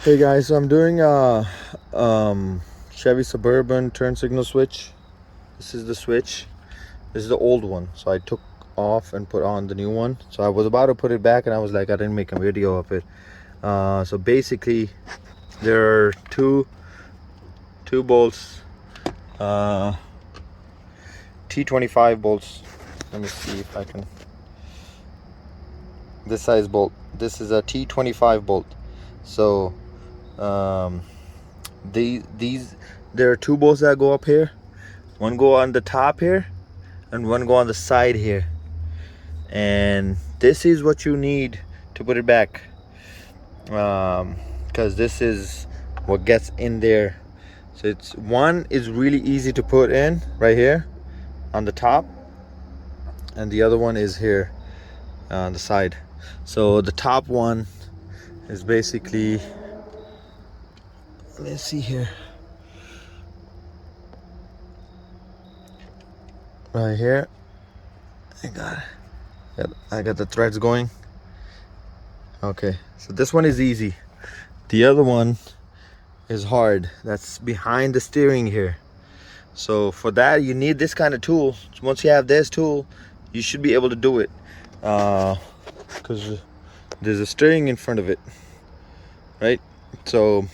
Hey guys, so I'm doing a Chevy Suburban turn signal switch. This is the switch. This is the old one, so I took off and put on the new one. So I was about to put it back and I was like, I didn't make a video of it. So basically there are two bolts, T25 bolts. Let me see if I can, this size bolt. This is a T25 bolt. So there are two bolts that go up here. One go on the top here and one go on the side here, and this is what you need to put it back, because this is what gets in there. So it's one is really easy to put in right here on the top, and the other one is here on the side. So the top one is basically, let's see here, right here. I got the threads going. Okay, so this one is easy. The other one is hard. That's behind the steering here. So for that you need this kind of tool. Once you have this tool, you should be able to do it, because there's a steering in front of it, right? So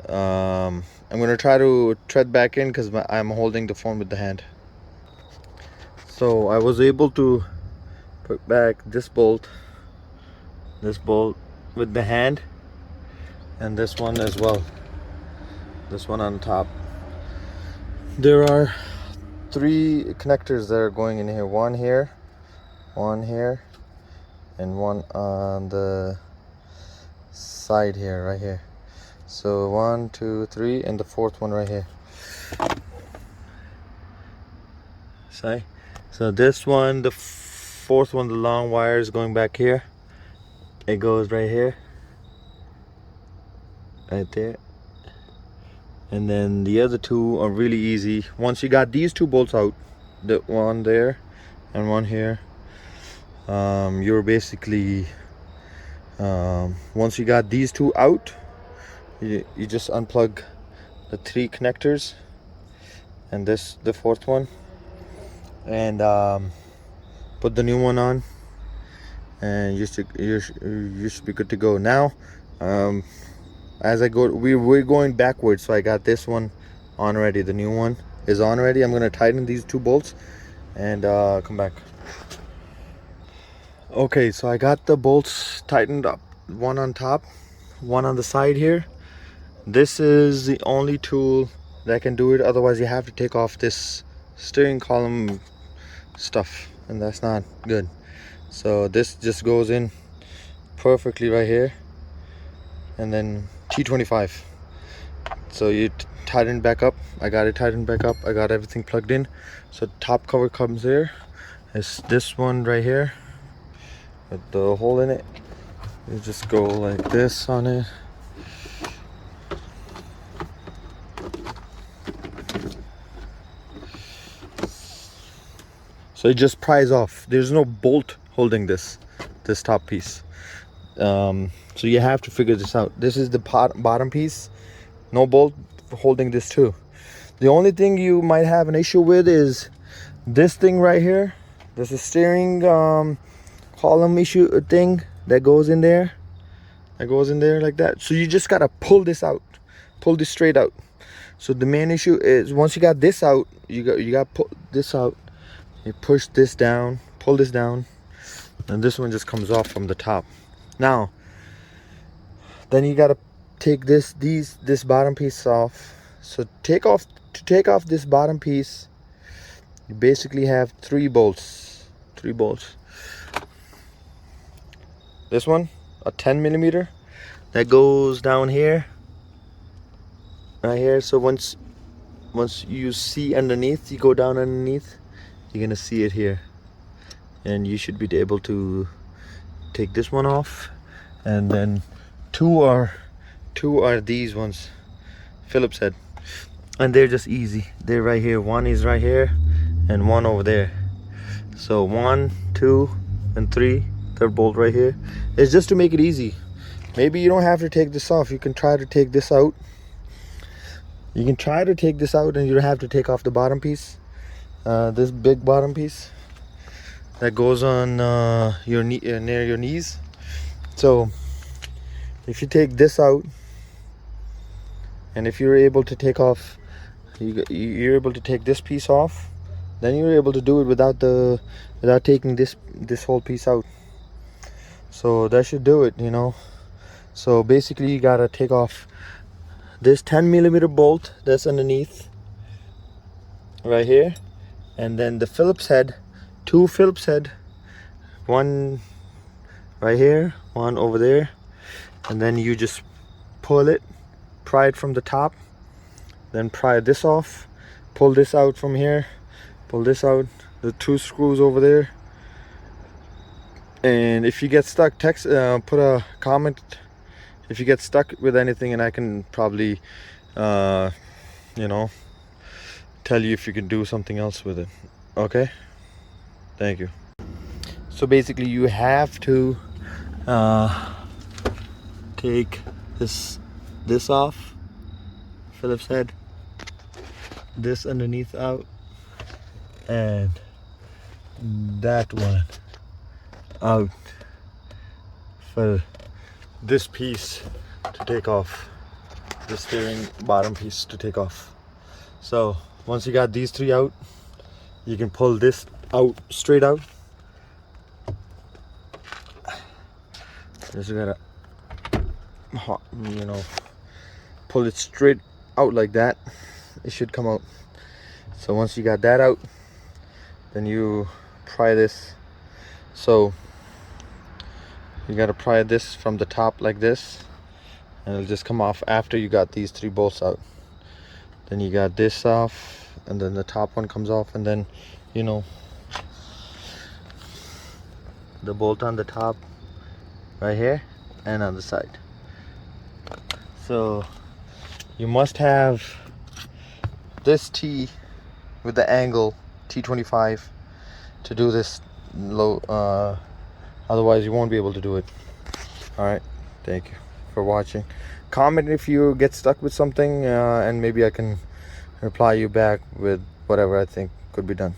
I'm gonna try to tread back in because I'm holding the phone with the hand. So I was able to put back this bolt with the hand, and this one as well, this one on top. There are three connectors that are going in here, one here, and one on the side here, right here. So 1, 2, 3, and the fourth one right here. See? So this one, the fourth one, the long wire is going back here. It goes right here, right there. And then the other two are really easy. Once you got these two bolts out, the one there and one here, you're basically, once you got these two out, you just unplug the three connectors and the fourth one, and put the new one on, and you should be good to go. Now as I go, we're going backwards, so I got this one on already. The new one is on already. I'm going to tighten these two bolts and come back. Okay, so I got the bolts tightened up, one on top, one on the side here. This is the only tool that can do it, otherwise you have to take off this steering column stuff, and that's not good. So this just goes in perfectly right here, and then T25. So you tighten back up. I got it tightened back up. I got everything plugged in. So top cover comes here. It's this one right here with the hole in it. You just go like this on it. So it just pries off. There's no bolt holding this top piece. So you have to figure this out. This is the bottom piece. No bolt holding this too. The only thing you might have an issue with is this thing right here. There's a steering column issue thing that goes in there. That goes in there like that. So you just gotta pull this out. Pull this straight out. So the main issue is once you got this out, you got to pull this out. You push this down, pull this down, and this one just comes off from the top. Now, then you gotta take this bottom piece off. So to take off this bottom piece, you basically have three bolts. This one, a 10mm, that goes down here, right here. So once you see underneath, you go down underneath, you're gonna see it here, and you should be able to take this one off. And then two are these ones, Phillips head, and they're just easy. They're right here. One is right here and one over there. So 1, 2, and 3, third bolt right here. It's just to make it easy. Maybe you don't have to take this off. You can try to take this out. You can try to take this out and you don't have to take off the bottom piece. This big bottom piece that goes on your knee, near your knees. So if you take this out, and if you're able to take off, you're able to take this piece off, then you're able to do it without taking this whole piece out. So that should do it, you know. So basically you gotta take off this 10mm bolt that's underneath right here, and then the Phillips head, 2 Phillips head, one right here, one over there, and then you just pull it, pry it from the top, then pry this off, pull this out from here, pull this out, the 2 screws over there. And if you get stuck, text, put a comment if you get stuck with anything, and I can probably you know, tell you if you can do something else with it. Okay, thank you. So basically you have to take this off, Phillips head, this underneath out, and that one out for this piece to take off, the steering bottom piece to take off. So once you got these 3 out, you can pull this out, straight out. Just gotta, you know, pull it straight out like that. It should come out. So once you got that out, then you pry this. So you gotta pry this from the top like this, and it'll just come off after you got these 3 bolts out. Then you got this off, and then the top one comes off, and then, you know, the bolt on the top right here and on the side. So you must have this T with the angle T25 to do this low, otherwise you won't be able to do it. All right, thank you for watching. Comment if you get stuck with something, and maybe I can reply you back with whatever I think could be done.